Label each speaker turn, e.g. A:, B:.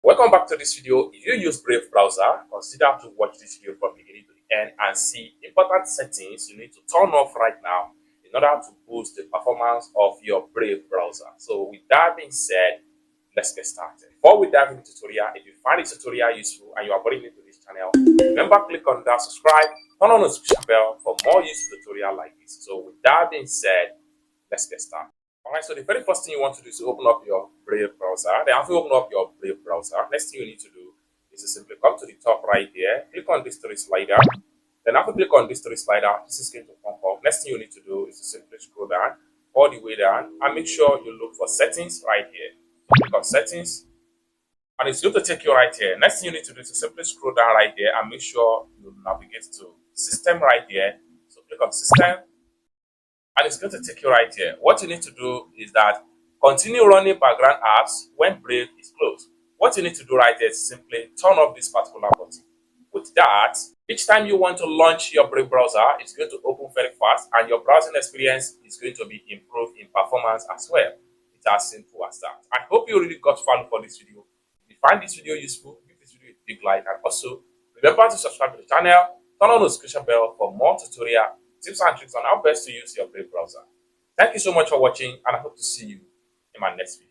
A: Welcome back to this video. If you use Brave browser, consider to watch this video from beginning to the end and see important settings you need to turn off right now in order to boost the performance of your Brave browser. So with that being said, let's get started. Before we dive into the tutorial, if you find this tutorial useful and you are brand new to this channel, remember click on that subscribe, turn on the notification bell for more useful tutorial like this. So with that being said, let's get started. Alright, so the very first thing you want to do is to open up your Brave browser. Then after you open up your Brave browser, next thing you need to do is to simply come to the top right here, click on this three slider. Then after click on this three slider, this is going to pop up. Next thing you need to do is to simply scroll down all the way down and make sure you look for settings right here. Click on settings and it's going to take you right here. Next thing you need to do is to simply scroll down right here and make sure you navigate to system right here. So click on system. And it's going to take you right here. What you need to do is that continue running background apps when Brave is closed. What you need to do right here is simply turn off this particular button. With that, each time you want to launch your Brave browser, it's going to open very fast and your browsing experience is going to be improved in performance as well. It's as simple as that. I hope you really got value for this video. If you find this video useful, give this video a big like and also remember to subscribe to the channel, turn on the notification bell for more tutorial tips and tricks on how best to use your Brave browser. Thank you so much for watching and I hope to see you in my next video.